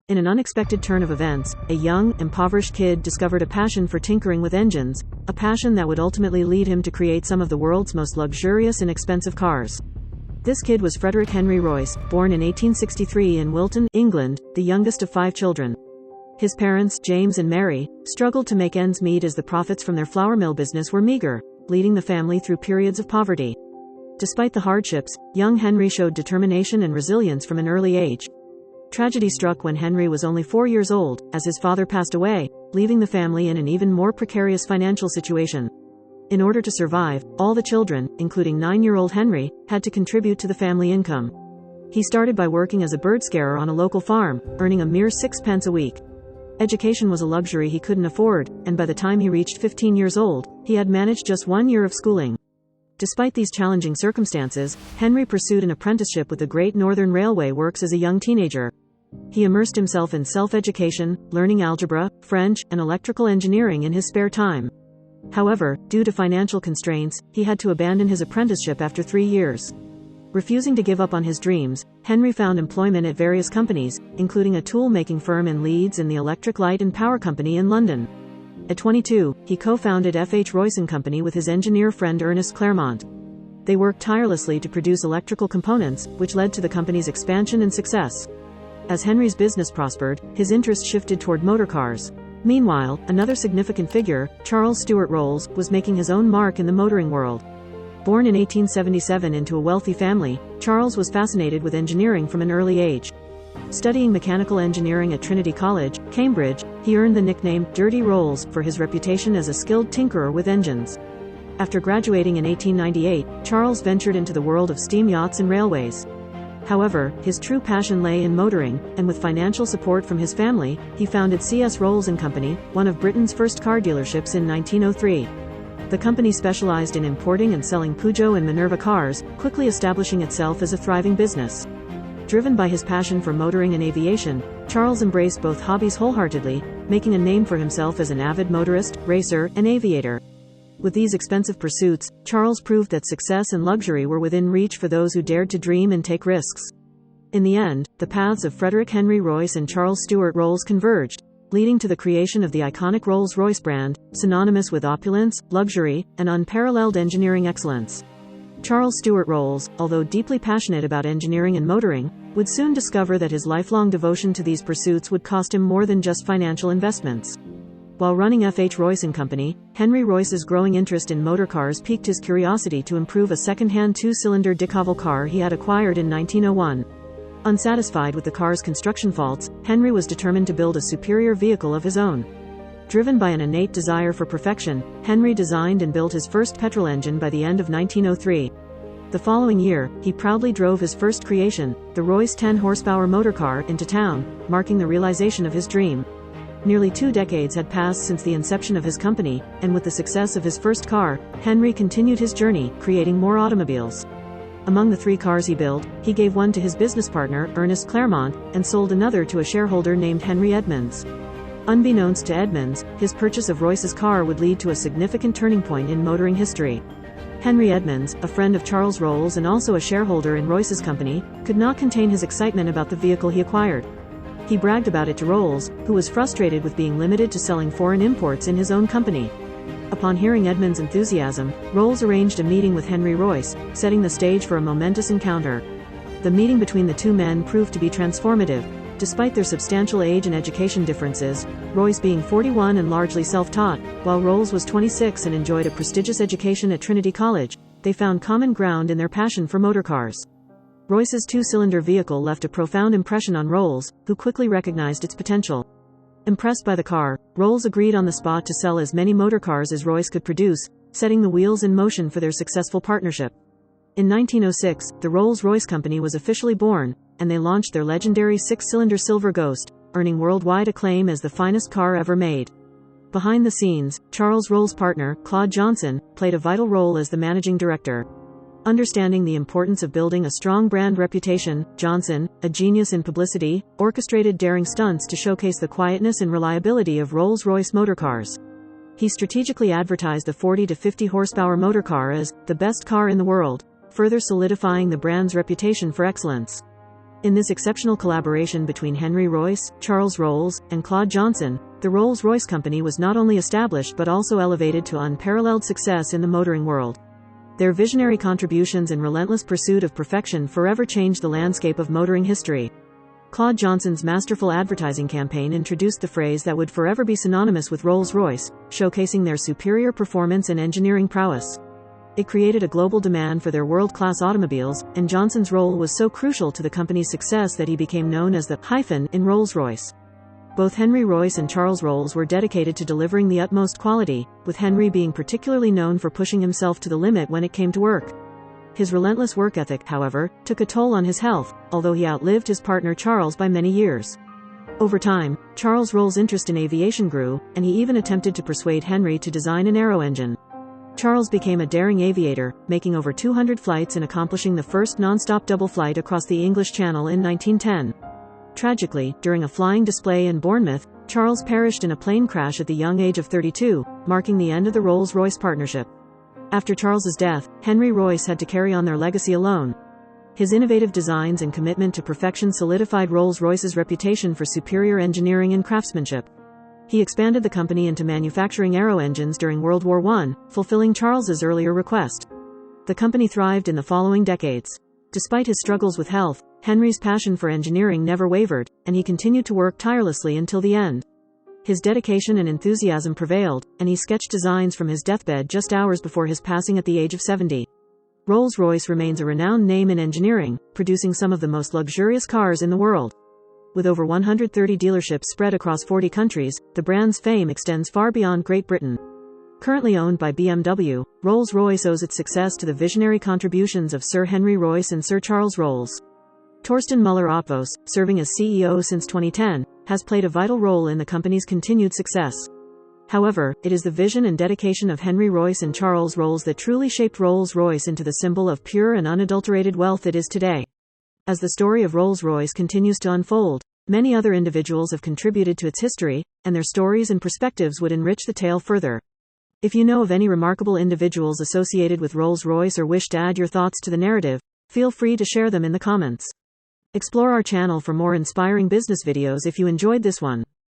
In an unexpected turn of events, a young, impoverished kid discovered a passion for tinkering with engines, a passion that would ultimately lead him to create some of the world's most luxurious and expensive cars. This kid was Frederick Henry Royce, born in 1863 in Wilton, England, the youngest of 5 children. His parents, James and Mary, struggled to make ends meet as the profits from their flour mill business were meager, leading the family through periods of poverty. Despite the hardships, young Henry showed determination and resilience from an early age. Tragedy struck when Henry was only 4 years old, as his father passed away, leaving the family in an even more precarious financial situation. In order to survive, all the children, including 9-year-old Henry, had to contribute to the family income. He started by working as a bird scarer on a local farm, earning a mere 6 pence a week. Education was a luxury he couldn't afford, and by the time he reached 15 years old, he had managed just 1 year of schooling. Despite these challenging circumstances, Henry pursued an apprenticeship with the Great Northern Railway Works as a young teenager. He immersed himself in self-education, learning algebra, French, and electrical engineering in his spare time. However, due to financial constraints, he had to abandon his apprenticeship after 3 years. Refusing to give up on his dreams, Henry found employment at various companies, including a tool-making firm in Leeds and the Electric Light and Power Company in London. At 22, he co-founded F.H. Royce & Company with his engineer friend Ernest Claremont. They worked tirelessly to produce electrical components, which led to the company's expansion and success. As Henry's business prospered, his interest shifted toward motorcars. Meanwhile, another significant figure, Charles Stewart Rolls, was making his own mark in the motoring world. Born in 1877 into a wealthy family, Charles was fascinated with engineering from an early age. Studying mechanical engineering at Trinity College, Cambridge, he earned the nickname Dirty Rolls for his reputation as a skilled tinkerer with engines. After graduating in 1898, Charles ventured into the world of steam yachts and railways. However, his true passion lay in motoring, and with financial support from his family, he founded C.S. Rolls & Company, one of Britain's first car dealerships in 1903. The company specialized in importing and selling Peugeot and Minerva cars, quickly establishing itself as a thriving business. Driven by his passion for motoring and aviation, Charles embraced both hobbies wholeheartedly, making a name for himself as an avid motorist, racer, and aviator. With these expensive pursuits, Charles proved that success and luxury were within reach for those who dared to dream and take risks. In the end, the paths of Frederick Henry Royce and Charles Stewart Rolls converged, leading to the creation of the iconic Rolls-Royce brand, synonymous with opulence, luxury, and unparalleled engineering excellence. Charles Stewart Rolls, although deeply passionate about engineering and motoring, would soon discover that his lifelong devotion to these pursuits would cost him more than just financial investments. While running F.H. Royce & Company, Henry Royce's growing interest in motor cars piqued his curiosity to improve a second-hand 2-cylinder Decaval car he had acquired in 1901. Unsatisfied with the car's construction faults, Henry was determined to build a superior vehicle of his own. Driven by an innate desire for perfection, Henry designed and built his first petrol engine by the end of 1903. The following year, he proudly drove his first creation, the Royce 10-horsepower motorcar, into town, marking the realization of his dream. Nearly 2 decades had passed since the inception of his company, and with the success of his first car, Henry continued his journey, creating more automobiles. Among the 3 cars he built, he gave one to his business partner, Ernest Claremont, and sold another to a shareholder named Henry Edmunds. Unbeknownst to Edmunds, his purchase of Royce's car would lead to a significant turning point in motoring history. Henry Edmunds, a friend of Charles Rolls and also a shareholder in Royce's company, could not contain his excitement about the vehicle he acquired. He bragged about it to Rolls, who was frustrated with being limited to selling foreign imports in his own company. Upon hearing Edmunds' enthusiasm, Rolls arranged a meeting with Henry Royce, setting the stage for a momentous encounter. The meeting between the two men proved to be transformative. Despite their substantial age and education differences, Royce being 41 and largely self-taught, while Rolls was 26 and enjoyed a prestigious education at Trinity College, they found common ground in their passion for motorcars. Royce's 2-cylinder vehicle left a profound impression on Rolls, who quickly recognized its potential. Impressed by the car, Rolls agreed on the spot to sell as many motorcars as Royce could produce, setting the wheels in motion for their successful partnership. In 1906, the Rolls-Royce Company was officially born, and they launched their legendary 6-cylinder Silver Ghost, earning worldwide acclaim as the finest car ever made. Behind the scenes, Charles Rolls' partner, Claude Johnson, played a vital role as the managing director. Understanding the importance of building a strong brand reputation, Johnson, a genius in publicity, orchestrated daring stunts to showcase the quietness and reliability of Rolls-Royce motorcars. He strategically advertised the 40 to 50 horsepower motorcar as the best car in the world, further solidifying the brand's reputation for excellence. In this exceptional collaboration between Henry Royce, Charles Rolls, and Claude Johnson, the Rolls-Royce company was not only established but also elevated to unparalleled success in the motoring world. Their visionary contributions and relentless pursuit of perfection forever changed the landscape of motoring history. Claude Johnson's masterful advertising campaign introduced the phrase that would forever be synonymous with Rolls-Royce, showcasing their superior performance and engineering prowess. It created a global demand for their world-class automobiles, and Johnson's role was so crucial to the company's success that he became known as the hyphen in Rolls-Royce. Both Henry Royce and Charles Rolls were dedicated to delivering the utmost quality, with Henry being particularly known for pushing himself to the limit when it came to work. His relentless work ethic, however, took a toll on his health, although he outlived his partner Charles by many years. Over time, Charles Rolls' interest in aviation grew, and he even attempted to persuade Henry to design an aero engine. Charles became a daring aviator, making over 200 flights and accomplishing the first non-stop double flight across the English Channel in 1910. Tragically, during a flying display in Bournemouth, Charles perished in a plane crash at the young age of 32, marking the end of the Rolls-Royce partnership. After Charles's death, Henry Royce had to carry on their legacy alone. His innovative designs and commitment to perfection solidified Rolls-Royce's reputation for superior engineering and craftsmanship. He expanded the company into manufacturing aero engines during World War I, fulfilling Charles's earlier request. The company thrived in the following decades. Despite his struggles with health, Henry's passion for engineering never wavered, and he continued to work tirelessly until the end. His dedication and enthusiasm prevailed, and he sketched designs from his deathbed just hours before his passing at the age of 70. Rolls-Royce remains a renowned name in engineering, producing some of the most luxurious cars in the world. With over 130 dealerships spread across 40 countries, the brand's fame extends far beyond Great Britain. Currently owned by BMW, Rolls-Royce owes its success to the visionary contributions of Sir Henry Royce and Sir Charles Rolls. Torsten Müller-Ötvös, serving as CEO since 2010, has played a vital role in the company's continued success. However, it is the vision and dedication of Henry Royce and Charles Rolls that truly shaped Rolls-Royce into the symbol of pure and unadulterated wealth it is today. As the story of Rolls-Royce continues to unfold, many other individuals have contributed to its history, and their stories and perspectives would enrich the tale further. If you know of any remarkable individuals associated with Rolls-Royce or wish to add your thoughts to the narrative, feel free to share them in the comments. Explore our channel for more inspiring business videos if you enjoyed this one.